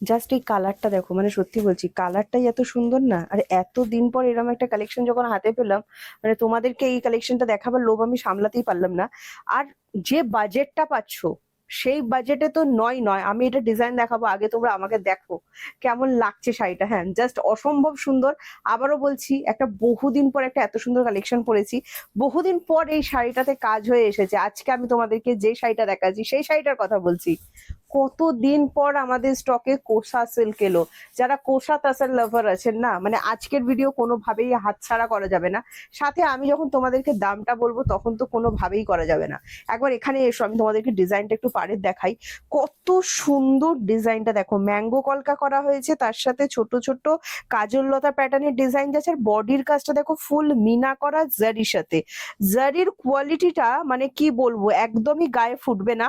Just এই কালারটা দেখো, মানে সত্যি বলছি কালারটাই এত সুন্দর না। আর এত দিন পর এরকম একটা কালেকশন যখন হাতে পেলাম, মানে তোমাদেরকে এই কালেকশনটা দেখাবার লোভ আমি সামলাতেই পারলাম না। আর যে বাজেটটা পাচ্ছো সেই বাজেটে তো নয় নয়, আমি এটা ডিজাইন দেখাবো, আগে তোমরা আমাকে দেখো কেমন লাগছে শাড়িটা। হ্যাঁ, জাস্ট অসম্ভব সুন্দর। আবারও বলছি, একটা বহুদিন পর একটা এত সুন্দর কালেকশন পরেছি, বহুদিন পর এই শাড়িটাতে কাজ হয়ে এসেছে। আজকে আমি তোমাদেরকে যে শাড়িটা দেখাচ্ছি সেই শাড়িটার কথা বলছি। কতদিন পর আমাদের স্টকে কোসা সিল্ক এলো। যারা কোসা তাসার লাভার আছেন না, মানে আজকের ভিডিও কোনোভাবেই হাতছাড়া করা যাবে না। সাথে আমি যখন তোমাদেরকে দামটা বলবো তখন তো কোনোভাবেই করা যাবে না। একবার এখানে এসো, আমি তোমাদেরকে ডিজাইনটা একটু পাড়ে দেখাই। কত সুন্দর ডিজাইনটা দেখো, ম্যাঙ্গো কলকা করা হয়েছে, তার সাথে ছোট ছোট কাজল লতা প্যাটার্নের ডিজাইন যাচ্ছে। আর বডির কাজটা দেখো ফুল মিনা করা জারির সাথে। জারির কোয়ালিটিটা মানে কি বলবো, একদমই গায়ে ফুটবে না।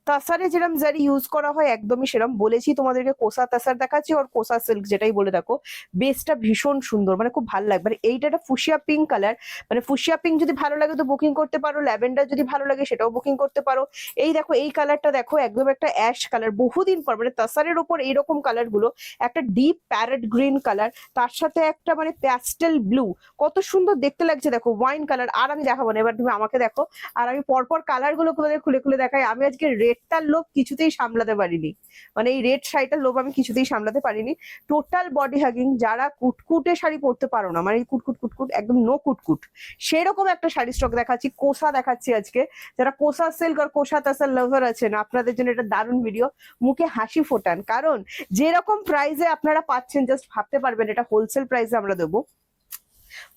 তাসারে যেরকম জারি ইউজ করা হয় একদমই সেরকম। বলেছি তোমাদেরকে কোসা তাসার দেখাচ্ছি, আর কোসা সিল্ক যেটাই বলে দেখো। বেসটা ভীষণ সুন্দর, মানে খুব ভালো লাগবে। আর এইটা একটা ফুশিয়া পিঙ্ক কালার, মানে ফুশিয়া পিঙ্ক যদি ভালো লাগে তো বুকিং করতে পারো, ল্যাভেন্ডার যদি ভালো লাগে সেটাও বুকিং করতে পারো। এই দেখো এই কালারটা দেখো, একদম একটা অ্যাশ কালার। বহুদিন পর মানে তাসারের ওপর এইরকম কালার গুলো, একটা ডিপ প্যারেট গ্রিন কালার, তার সাথে একটা মানে প্যাস্টেল ব্লু, কত সুন্দর দেখতে লাগছে দেখো। Wine colour. আর আমি দেখাবো না, এবার তুমি আমাকে দেখো। আর আমি পরপর কালার গুলো তোমাদের খুলে খুলে দেখাই। আমি আজকে রেডটার লোভ কিছুতেই সামলাতে পারিনি, মানে এই রেড শাড়িটার লোভ আমি কিছুতেই সামলাতে পারিনি। টোটাল বডি হাগিং, যারা কুটকুটে শাড়ি পরতে পারো না, মানে কুটকুট কুটকুট একদম নো কুটকুট, সেরকম একটা শাড়ি স্টক দেখাচ্ছি। কোসা দেখাচ্ছি আজকে। যারা কোসা সিল্ক আর কোসা তাসার লাভার আছেন, আপনাদের জন্য এটা দারুণ ভিডিও। মুখে হাসি ফোটান, কারণ যেরকম প্রাইসে আপনারা পাচ্ছেন জাস্ট ভাবতে পারবেন এটা হোলসেল প্রাইসে আমরা দেবো।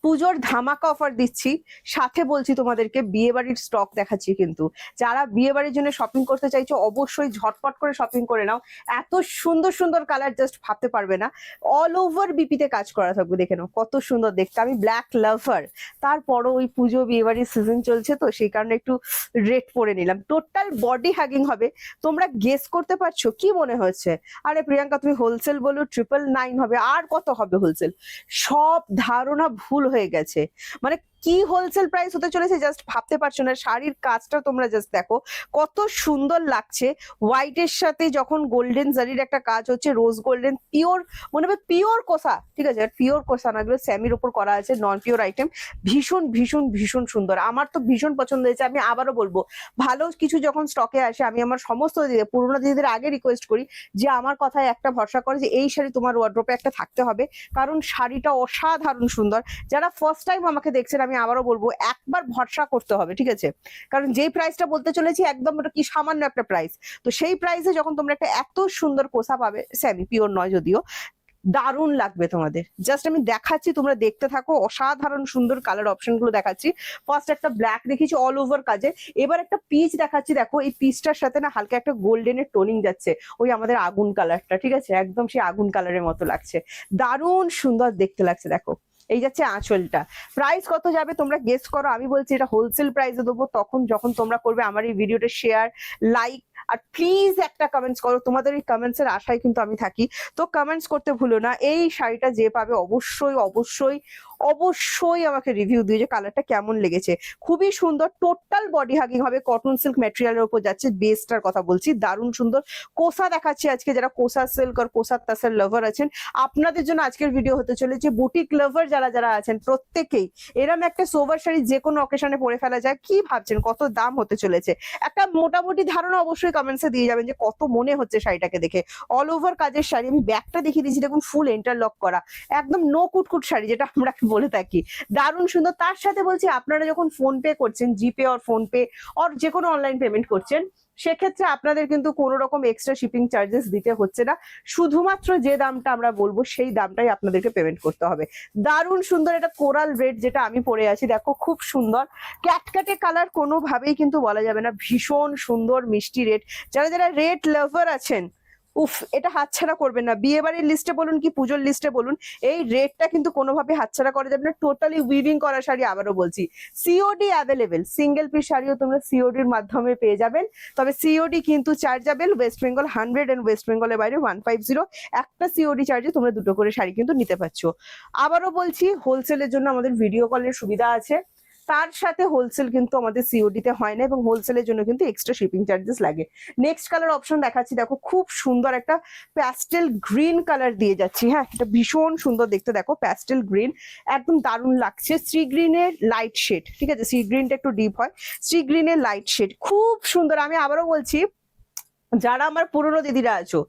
পুজোর ধামাকা অফার দিচ্ছি, সাথে বলছি তোমাদেরকে বিয়ে বাড়ির স্টক দেখাচ্ছি। কিন্তু যারা বিয়ে বাড়ির জন্য শপিং করতে চাইছো অবশ্যই ঝটপট করে শপিং করে নাও। এত সুন্দর সুন্দর কালার জাস্ট ভাবতে পারবে না। অল ওভার বিপিতে কাজ করা থাকবে, দেখে নাও কত সুন্দর দেখতে। আমি ব্ল্যাক লাভার, তারপরও ওই পুজো বিয়ে বাড়ির সিজন চলছে তো সেই কারণে একটু রেড পরে নিলাম। টোটাল বডি হ্যাগিং হবে। তোমরা গেস করতে পারছো কি মনে হচ্ছে? আরে প্রিয়াঙ্কা তুমি হোলসেল বলো, 999 হবে, আর কত হবে হোলসেল? সব ধারণা ভুল হয়ে গেছে। মানে কি হোলসেল প্রাইস হতে চলেছে জাস্ট ভাবতে পারছো না। শাড়ির কাজটা তোমরা জাস্ট দেখো কত সুন্দর লাগছে। হোয়াইটের সাথে যখন গোল্ডেন জারির একটা কাজ হচ্ছে, রোজ গোল্ডেন পিওর, মনে হবে পিওর কোসা, ঠিক আছে? পিওর কোসা না, এগুলো স্যামির উপর করা আছে, নন পিওর আইটেম। ভীষণ ভীষণ ভীষণ সুন্দর, আমার তো ভীষণ পছন্দ হয়েছে। আমি আবারও বলবো, ভালো কিছু যখন স্টকে আসে আমি আমার সমস্ত দিদি পুরোনো দিদিদের আগে রিকোয়েস্ট করি যে আমার কথায় একটা ভরসা করে যে এই শাড়ি তোমার ওয়ার্ড্রোপে একটা থাকতে হবে, কারণ শাড়িটা অসাধারণ সুন্দর। যারা ফার্স্ট টাইম আমাকে দেখছেন আমি আবারও বলবো একবার ভরসা করতে হবে, ঠিক আছে? কারণ যেই প্রাইসটা বলতে চলেছি একদম ওটা কি সামান্য একটা প্রাইস। তো সেই প্রাইসে যখন তোমরা একটা এত সুন্দর কোসা পাবে, সেমি পিওর নয় যদিও, দারুণ লাগবে তোমাদের। জাস্ট আমি দেখাচ্ছি, তোমরা দেখতে থাকো। অসাধারণ সুন্দর কালার অপশন গুলো দেখাচ্ছি। ফার্স্ট একটা ব্ল্যাক দেখিয়েছি অল ওভার কাজে, এবার একটা পিচ দেখাচ্ছি। দেখো এই পিচটার সাথে না হালকা একটা গোল্ডেনের টোনিং যাচ্ছে, ওই আমাদের আগুন কালারটা, ঠিক আছে? একদম সেই আগুন কালারের মতো লাগছে, দারুণ সুন্দর দেখতে লাগছে। দেখো এই যাচ্ছে আঁচলটা। প্রাইস কত যাবে তোমরা গেস করো। আমি বলছি এটা হোলসেল প্রাইসে দেবো তখন যখন তোমরা করবে আমার এই ভিডিওটা শেয়ার, লাইক, আর প্লিজ একটা কমেন্টস করো। তোমাদের এই কমেন্টস এর আশায় কিন্তু আমি থাকি। তো কমেন্টস করতে ভুলো না। এই শাড়িটা যে পাবে অবশ্যই অবশ্যই অবশ্যই আমাকে রিভিউ দিও যে কালারটা কেমন লেগেছে। খুবই সুন্দর, টোটাল বডি হাগিং হবে, কটন সিল্ক ম্যাটেরিয়ালের উপর যাচ্ছে। বেসটার কথা বলছি, দারুণ সুন্দর। কোসা দেখাচ্ছি আজকে। যারা কোসা সিল্ক আর কোসা তাসার লাভার আছেন আপনাদের জন্য আজকের ভিডিও হতে চলেছে। বুটিক লাভার যারা যারা আছেন প্রত্যেকেই এরম একটা সোভার শাড়ি যে কোনো অকেশনে পরে ফেলা যায়। কি ভাবছেন কত দাম হতে চলেছে? একটা মোটামুটি ধারণা অবশ্যই কমেন্টসে দিয়ে যাবেন যে কত মনে হচ্ছে শাড়িটাকে দেখে। অল ওভার কাজের শাড়ি, আমি ব্যাগটা দেখিয়ে দিয়েছি, দেখুন ফুল ইন্টারলক করা, একদম নো কুটকুট শাড়ি যেটা আমরা বলে থাকি, দারুণ সুন্দর। তার সাথে বলছি আপনারা যখন ফোন পে করছেন, জিপে আর ফোন পে আর যে কোনো অনলাইন পেমেন্ট করছেন, সেক্ষেত্রে আপনাদের কিন্তু কোনো রকম এক্সট্রা শিপিং চার্জেস দিতে হচ্ছে না। শুধুমাত্র যে দামটা আমরা বলবো সেই দামটাই আপনাদেরকে পেমেন্ট করতে হবে। দারুণ সুন্দর এটা কোরাল রেড যেটা আমি পরে আছি, দেখো খুব সুন্দর ক্যাটক্যাটে কালার, কোনোভাবেই কিন্তু বলা যাবে না, ভীষণ সুন্দর মিষ্টি রেড। যারা যারা রেড লাভার আছেন, উফ, এটা হাতছাড়া করবেন না। বিয়ে বাড়ির লিস্টে বলুন কি পুজোর লিস্টে বলুন, এই রেটটা কিন্তু কোনোভাবে হাতছাড়া করা যাবে না। টোটালি উইভিং করা শাড়ি, আবারও বলছি সিওডি অ্যাভেলেবেল। সিঙ্গেল পিস শাড়িও তোমরা সিওডির মাধ্যমে পেয়ে যাবেন, তবে সিওডি কিন্তু চার্জেবল। ওয়েস্ট বেঙ্গল 100 এন্ড ওয়েস্ট বেঙ্গলের বাইরে 150। একটা সিওডি চার্জে তোমরা দুটো করে শাড়ি কিন্তু নিতে পারছো। আবারও বলছি হোলসেলের জন্য আমাদের ভিডিও কলের সুবিধা আছে। তার সাথে হোলসেল কিন্তু আমাদের সিওডি তে হয় না, এবং হোলসেলের জন্য কিন্তু এক্সট্রা শিপিং চার্জেস লাগে। নেক্সট কালার অপশন দেখাচ্ছি, দেখো খুব সুন্দর একটা প্যাস্টেল গ্রিন কালার দিয়ে যাচ্ছি। হ্যাঁ, এটা ভীষণ সুন্দর দেখতে, দেখো প্যাস্টেল গ্রিন, একদম দারুণ লাগছে। সি গ্রিনের লাইট শেড, ঠিক আছে, সি গ্রিনটা একটু ডিপ হয়, সি গ্রিনের লাইট শেড খুব সুন্দর। আমি আবারও বলছি, যারা আমার পুরনো দিদিরা আছো,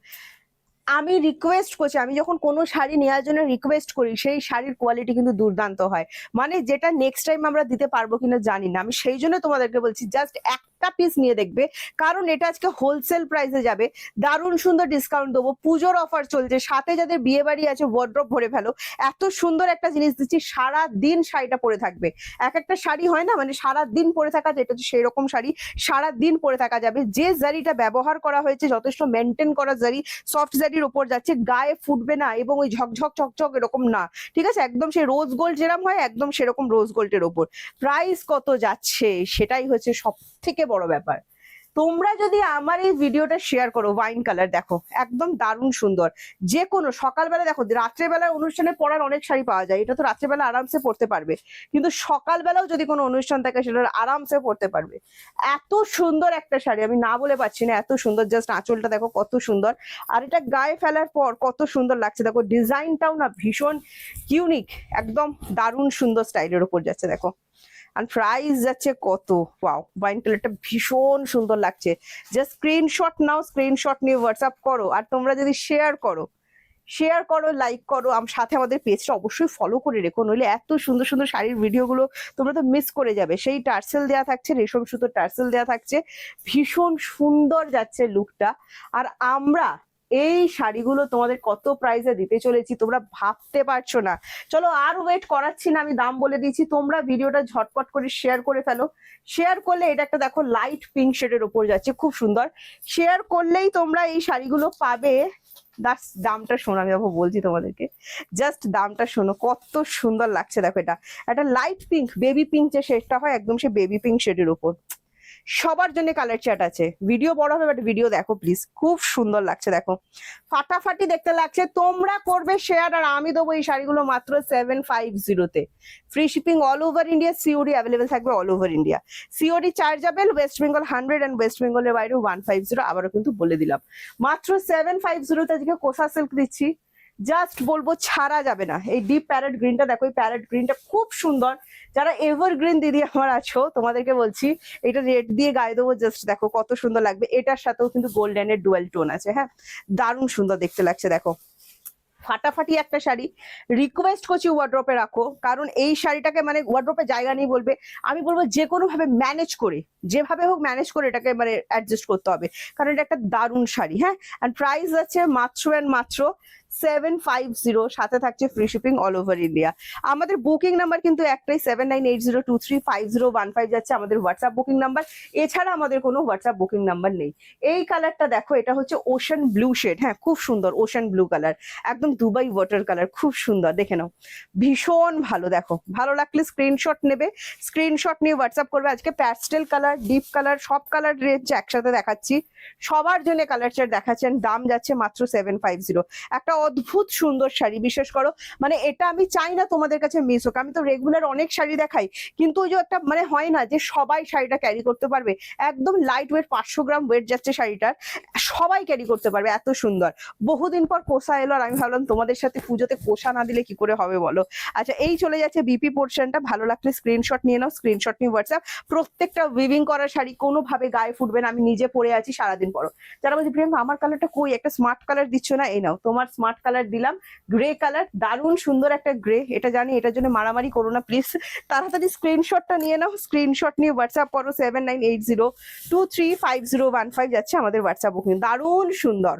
আমি রিকোয়েস্ট করছি, আমি যখন কোনো শাড়ি নেওয়ার জন্য রিকোয়েস্ট করি, সেই শাড়ির কোয়ালিটি কিন্তু দুর্দান্ত হয়, মানে যেটা নেক্সট টাইম আমরা দিতে পারবো কিনা জানি না। আমি সেই জন্য তোমাদেরকে বলছি জাস্ট একটা পিস নিয়ে দেখবে, কারণ এটা আজকে হোলসেল প্রাইসে যাবে, দারুণ সুন্দর ডিসকাউন্ট দেবো, পুজোর অফার চলছে, সাথে যাদের বিয়ে বাড়ি আছে ওয়ার্ড্রপ ভরে ফেলো, এত সুন্দর একটা জিনিস দিচ্ছি, সারা দিন শাড়িটা পরে থাকবে। এক একটা শাড়ি হয় না মানে সারা দিন পরে থাকা, যেটা হচ্ছে সেই রকম শাড়ি, সারা দিন পরে থাকা যাবে। যে জারিটা ব্যবহার করা হয়েছে যথেষ্ট মেনটেন করা জারি, সফট জারির ওপর যাচ্ছে, গায়ে ফুটবে না এবং ওই ঝকঝক চকচক এরকম না, ঠিক আছে, একদম সেই রোজ গোল্ড যেরকম হয় একদম সেরকম রোজ গোল্ডের ওপর। প্রাইস কত যাচ্ছে সেটাই হচ্ছে সব থেকে বড় ব্যাপার। তোমরা যদি আমার এই ভিডিওটা শেয়ার করো, ওয়াইন কালার দেখো একদম দারুণ সুন্দর, যে কোনো সকালবেলা, দেখো রাত্রেবেলার অনুষ্ঠানে পরার অনেক শাড়ি পাওয়া যায়, এটা তো রাত্রেবেলা আরামসে পরতে পারবে, কিন্তু সকালবেলাও যদি কোনো অনুষ্ঠান থাকে সেটা আরামসে পরতে পারবে। এত সুন্দর একটা শাড়ি, আমি না বলে পাচ্ছি না, এত সুন্দর। জাস্ট আঁচলটা দেখো কত সুন্দর, আর এটা গায়ে ফেলার পর কত সুন্দর লাগছে, দেখো ডিজাইনটাও না ভীষণ ইউনিক, একদম দারুণ সুন্দর স্টাইলের উপর যাচ্ছে দেখো। আর প্রাইস যাচ্ছে কত, ওয়াও, ওয়াইন কালারটা ভীষণ সুন্দর লাগছে। জাস্ট স্ক্রিনশট নাও, স্ক্রিনশট নিয়ে হোয়াটসঅ্যাপ করো, আর তোমরা যদি শেয়ার করো, লাইক করো, সাথে আমাদের পেজটা অবশ্যই ফলো করে রেখো, নইলে এত সুন্দর সুন্দর শাড়ির ভিডিওগুলো তোমরা তো মিস করে যাবে। সেই টার্সেল দেওয়া থাকছে, রেশম সুতোর টার্সেল দেওয়া থাকছে, ভীষণ সুন্দর যাচ্ছে লুকটা। আর আমরা এই শাড়িগুলো তোমাদের কত প্রাইসে দিতে চলেছি তোমরা ভাবতে পারছো না। চলো আর ওয়েট করাচ্ছি না, আমি দাম বলে দিয়েছি, তোমরা ভিডিওটা ঝটপট করে শেয়ার করে ফেলো। শেয়ার করলে, এটা একটা দেখো লাইট পিঙ্ক শেডের উপর যাচ্ছে, খুব সুন্দর, শেয়ার করলেই তোমরা এই শাড়িগুলো পাবে। দামটা শোনো, আমি দেখো বলছি তোমাদেরকে, জাস্ট দামটা শোনো, কত সুন্দর লাগছে দেখো। এটা একটা লাইট পিঙ্ক, বেবি পিঙ্ক যে শেডটা হয়, একদম সে বেবি পিঙ্ক শেডের উপর। সবার জন্য কালার চার্ট আছে, ভিডিও বড় হবে বাট ভিডিও দেখো প্লিজ, খুব সুন্দর লাগছে দেখো, ফাটাফাটি দেখতে লাগছে। তোমরা করবে শেয়ার, আর আমি দেবো এই শাড়িগুলো মাত্র 750-তে। Free shipping all over India, COD available থাকবে all over India. COD chargeable, West Bengal 100 and West বেঙ্গলের বাইরে 150। আবারও কিন্তু বলে দিলাম, মাত্র 750-তে আজকে কোসা সিল্ক দিচ্ছি, জাস্ট বলবো ছাড়া যাবে না। এই ডিপ প্যারেট গ্রিনটা দেখো, এই প্যারেট গ্রিনটা খুব সুন্দর, যারা এভারগ্রিন দিদি আমার আছো তোমাদেরকে বলছি, এটা রেড দিয়ে গায়ে দেবো, জাস্ট দেখো কত সুন্দর লাগবে। এটার সাথেও কিন্তু গোল্ডেনের ডুয়াল টোন আছে, হ্যাঁ দারুণ সুন্দর দেখতে লাগছে দেখো, ফাটাফাটি একটা শাড়ি। রিকোয়েস্ট করছি ওয়ার্ড্রপে রাখো, কারণ এই শাড়িটাকে মানে ওয়ার্ড্রপে জায়গা নেই বলবে, আমি বলবো যে কোনো ভাবে ম্যানেজ করে, যেভাবে হোক ম্যানেজ করে এটাকে মানে অ্যাডজাস্ট করতে হবে, কারণ এটা একটা দারুণ শাড়ি। হ্যাঁ, আর প্রাইস আছে মাত্র অ্যান্ড মাত্র 750, সাথে থাকছে free shipping all over India. আমাদের বুকিং নাম্বার কিন্তু একটাই, 7980235015 যাচ্ছে আমাদের হোয়াটসঅ্যাপ বুকিং নাম্বার, এছাড়া আমাদের কোনো হোয়াটসঅ্যাপ বুকিং নাম্বার নেই। এই কালারটা দেখো, এটা হচ্ছে ওশান ব্লু শেড, হ্যাঁ খুব সুন্দর ওশান ব্লু কালার, একদম দুবাই ওয়াটার কালার, খুব সুন্দর দেখে নাও, ভীষণ ভালো। দেখো ভালো লাগলে স্ক্রিনশট নেবে, স্ক্রিনশট নিয়ে হোয়াটসঅ্যাপ করবে। আজকে প্যাস্টেল কালার, ডিপ কালার, সব কালার রেঞ্জ একসাথে দেখাচ্ছি, সবার জন্য কালার চার্ট দেখাচ্ছেন। দাম যাচ্ছে মাত্র 750। একটা অদ্ভুত সুন্দর শাড়ি, বিশেষ করো মানে এটা আমি চাই না তোমাদের কাছে মিস হোক, আমি তো রেগুলার অনেক শাড়ি দেখাই, কিন্তু ওই যে একটা মানে হয় না যে সবাই শাড়িটা ক্যারি করতে পারবে, একদম লাইট ওয়েট, 500 গ্রাম ওয়েট যাচ্ছে শাড়িটার, সবাই ক্যারি করতে পারবে, এত সুন্দর। বহুদিন পর কোষা এলো, আর আমি ভাবলাম তোমাদের সাথে পুজোতে কোষা না দিলে কি করে হবে বলো। আচ্ছা, এই চলে যাচ্ছে বিপি পোর্শনটা, ভালো লাগলে স্ক্রিনশট নিয়ে নাও, স্ক্রিনশট নিয়ে হোয়াটসঅ্যাপ। প্রত্যেকটা উইভিং করা শাড়ি, কোনোভাবে গায়ে ফুটবে না, আমি নিজে পরে আছি সারাদিন পরও। যারা বলছি প্রিয়াঙ্কা আমার কালারটা কই, একটা স্মার্ট কালার দিচ্ছ না, এই নাও তোমার স্মার্ট কালার দিলাম, গ্রে কালার, দারুণ সুন্দর একটা গ্রে। এটা জানি, এটার জন্য মারামারি করো না প্লিজ, তাড়াতাড়ি স্ক্রিনশটটা নিয়ে নাও, স্ক্রিনশট নিয়ে হোয়াটসঅ্যাপ করো 7980235015 যাচ্ছে আমাদের হোয়াটসঅ্যাপ বুকিং। দারুণ সুন্দর,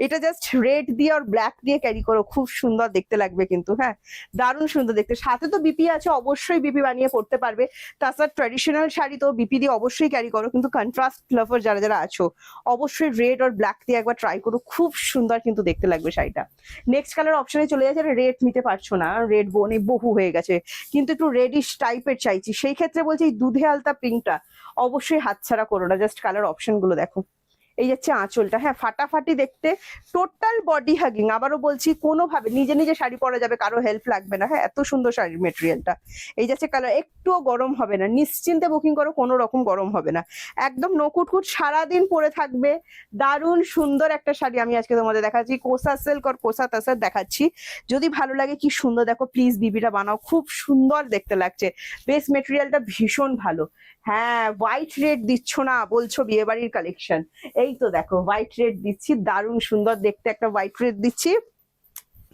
এটা জাস্ট রেড দিয়ে আর ব্ল্যাক দিয়ে ক্যারি করো, খুব সুন্দর দেখতে লাগবে কিন্তু, হ্যাঁ দারুণ সুন্দর দেখতে। সাথে তো বিপি আছে, অবশ্যই বিপি বানিয়ে পড়তে পারবে, তাছাড়া ট্র্যাডিশনাল শাড়ি তো বিপি দিয়ে অবশ্যই ক্যারি করো, কিন্তু কন্ট্রাস্ট লাভার যারা যারা আছো অবশ্যই রেড আর ব্ল্যাক দিয়ে একবার ট্রাই করো, খুব সুন্দর কিন্তু দেখতে লাগবে শাড়িটা। নেক্সট কালার অপশনে চলে যাচ্ছে, রেড নিতে পারছো না, রেড অনেক বহু হয়ে গেছে, কিন্তু একটু রেডিশ টাইপের চাইছি, সেই ক্ষেত্রে বলছি এই দুধে আলতা পিঙ্কটা অবশ্যই হাতছাড়া করো না। জাস্ট কালার অপশন গুলো দেখো, এই যাচ্ছে আঁচলটা, হ্যাঁ ফাটাফাটি দেখতে, টোটাল বডি হাগিং। আবারও বলছি কোনোভাবে নিজে নিজে শাড়ি পরা যাবে, কারো হেল্প লাগবে না, হ্যাঁ এত সুন্দর শাড়ির মেটেরিয়ালটা। এই যাচ্ছে কালার, একটুও গরম হবে না, নিশ্চিন্তে বুকিং করো, কোনো রকম গরম হবে না, একদম নকুটকুট সারাদিন পরে থাকবে। দারুণ সুন্দর একটা শাড়ি আমি আজকে তোমাদের দেখাচ্ছি, কোসা সিল্ক আর কোসা তাসার দেখাচ্ছি। যদি ভালো লাগে, কি সুন্দর দেখো, প্লিজ বিবিটা বানাও, খুব সুন্দর দেখতে লাগছে, বেস মেটেরিয়ালটা ভীষণ ভালো। হ্যাঁ হোয়াইট রেড দিচ্ছ না বলছো বিয়ে বাড়ির কালেকশন, এই তো দেখো হোয়াইট রেড দিচ্ছি, দারুণ সুন্দর দেখতে একটা হোয়াইট রেড দিচ্ছি।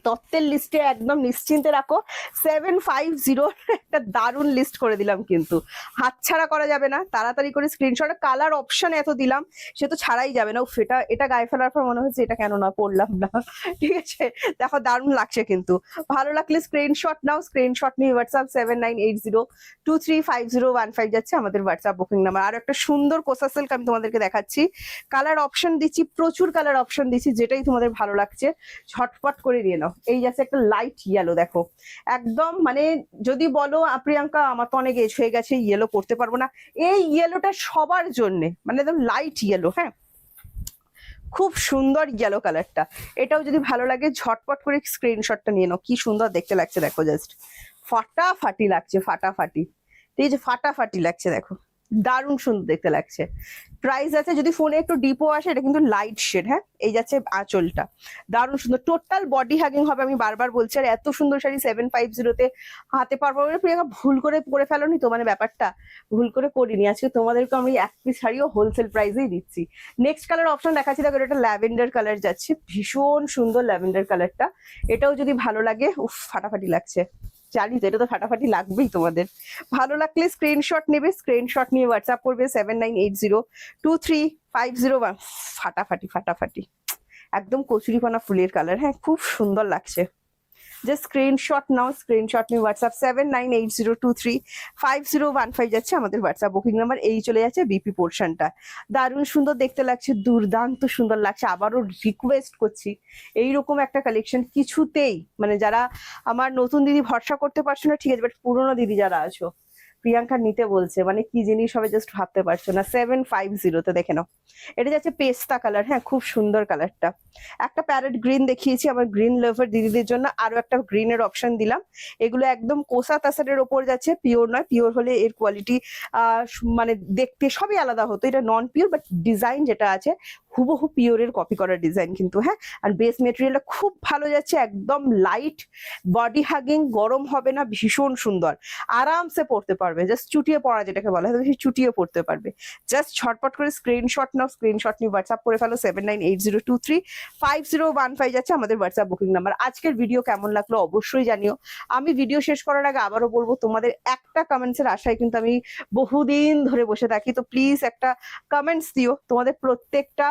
তত্ত্বের লিস্টে একদম নিশ্চিন্তে রাখো, 750 একটা দারুণ লিস্ট করে দিলাম, কিন্তু হাতছাড়া করা যাবে না, তাড়াতাড়ি করে স্ক্রিনশট। কালার অপশন এত দিলাম, সে তো ছাড়াই যাবে না। এটা এটা গায়ে ফেলার পর মনে হচ্ছে এটা কেন না পড়লাম না, ঠিক আছে দেখো দারুণ লাগছে কিন্তু। ভালো লাগলে স্ক্রিনশট নাও, স্ক্রিনশট নিয়ে হোয়াটসঅ্যাপ 7980235015 যাচ্ছে আমাদের হোয়াটসঅ্যাপ বুকিং নাম্বার। আর একটা সুন্দর কোসা সিল্ক আমি তোমাদেরকে দেখাচ্ছি, কালার অপশন দিচ্ছি, প্রচুর কালার অপশন দিচ্ছি, যেটাই তোমাদের ভালো লাগছে ঝটপট করে নিয়ে নাও। এই যাচ্ছে একটা লাইট ইয়েলো, দেখো একদম মানে যদি বলো প্রিয়াঙ্কা আমার তো অনেক এজ হয়ে গেছে ইয়েলো করতে পারবো না, এই ইয়েলোটা সবার জন্য, মানে একদম লাইট ইয়েলো, হ্যাঁ খুব সুন্দর ইয়েলো কালারটা। এটাও যদি ভালো লাগে ঝটপট করে স্ক্রিনশটটা নিয়ে নাও, কি সুন্দর দেখতে লাগছে দেখো, জাস্ট ফাটাফাটি লাগছে, ফাটাফাটি, এই যে ফাটাফাটি লাগছে দেখো, দারুণ সুন্দর দেখতে লাগছে। প্রাইস আছে যদি ফোনে একটু ডিপো আসে, এটা কিন্তু লাইট শেড, হ্যাঁ এই যাচ্ছে আঁচলটা, দারুণ সুন্দর, টোটাল বডি হাগিং হবে, আমি বারবার বলছি। আর এত সুন্দর শাড়ি 750 হাতে পারবো প্রিয়াঙ্কা, ভুল করে পরে ফেলোনি তো, মানে ব্যাপারটা ভুল করে করিনি, আজকে তোমাদেরকে আমি এক পিস শাড়িও হোলসেল প্রাইসেই দিচ্ছি। নেক্সট কালার অপশন দেখাচ্ছি, দেখো এটা ল্যাভেন্ডার কালার যাচ্ছে, ভীষণ সুন্দর ল্যাভেন্ডার কালারটা, এটাও যদি ভালো লাগে, উফ ফাটাফাটি লাগছে, জানি তো এটা তো ফাটাফাটি লাগবেই তোমাদের। ভালো লাগলে স্ক্রিনশট নেবে, স্ক্রিনশট নিয়ে হোয়াটসঅ্যাপ করবে 7980235015। ফাটাফাটি ফাটাফাটি একদম কচুরিপানা ফুলের কালার, হ্যাঁ খুব সুন্দর লাগছে। জাস্ট স্ক্রিনশট নাও, স্ক্রিনশট নিয়ে হোয়াটসঅ্যাপ 7980235015 যাচ্ছে আমাদের হোয়াটসঅ্যাপ বুকিং নাম্বার। এই চলে যাচ্ছে বিপি পোর্শনটা, দারুণ সুন্দর দেখতে লাগছে, দুর্দান্ত সুন্দর লাগছে। আবারও রিকোয়েস্ট করছি, এইরকম একটা কালেকশন কিছুতেই, মানে যারা আমার নতুন দিদি ভরসা করতে পারছো না ঠিক আছে, বাট পুরোনো দিদি যারা আছো, প্রিয়াঙ্কা নিতে বলছে, মানে কি জিনিস হবে জাস্ট ভাবতে পারছো না। 750 দেখে নাও, এটা যাচ্ছে পেস্তা কালার, হ্যাঁ খুব সুন্দর কালারটা। একটা প্যারেট গ্রিন দেখিয়েছি আমার গ্রিন লাভার দিদিদের জন্য, আরো একটা গ্রিনের অপশন দিলাম। এগুলো একদম কোসা তাসারের ওপর যাচ্ছে, পিওর নয়, পিওর হলে এর কোয়ালিটি মানে দেখতে সবই আলাদা হতো, এটা নন পিওর, বাট ডিজাইন যেটা আছে হুবহু পিওরের কপি করা ডিজাইন কিন্তু, হ্যাঁ আর বেস মেটেরিয়ালটা খুব ভালো যাচ্ছে, একদম লাইট বডি হাগিং, গরম হবে না, ভীষণ সুন্দর, আরামসে পড়তে পারবে, জাস্ট চুটিয়ে পড়া যেটাকে বলা হয়, সেই চুটিয়ে পড়তে পারবে। জাস্ট ঝটপট করে স্ক্রিনশট নাও, স্ক্রিনশট নিয়ে হোয়াটসঅ্যাপ করে ফেলো 7980235015 যাচ্ছে আমাদের হোয়াটসঅ্যাপ বুকিং নাম্বার। আজকের ভিডিও কেমন লাগলো অবশ্যই জানিও। আমি ভিডিও শেষ করার আগে আবারও বলবো, তোমাদের একটা কমেন্টসের আশায় কিন্তু আমি বহুদিন ধরে বসে থাকি, তো প্লিজ একটা কমেন্টস দিও, তোমাদের প্রত্যেকটা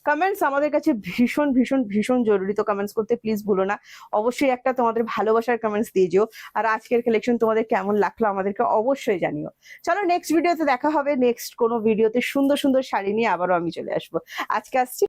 কমেন্টস আমাদের কাছে ভীষণ ভীষণ ভীষণ জরুরি, তো কমেন্টস করতে প্লিজ ভুলো না। অবশ্যই একটা তোমাদের ভালোবাসার কমেন্টস দিয়ে যেও। আর আজকের কালেকশন তোমাদের কেমন লাগলো আমাদেরকে অবশ্যই জানিও। চলো নেক্সট ভিডিওতে দেখা হবে, নেক্সট কোনো ভিডিওতে সুন্দর সুন্দর শাড়ি নিয়ে আবারও আমি চলে আসবো। আজকে আসছি।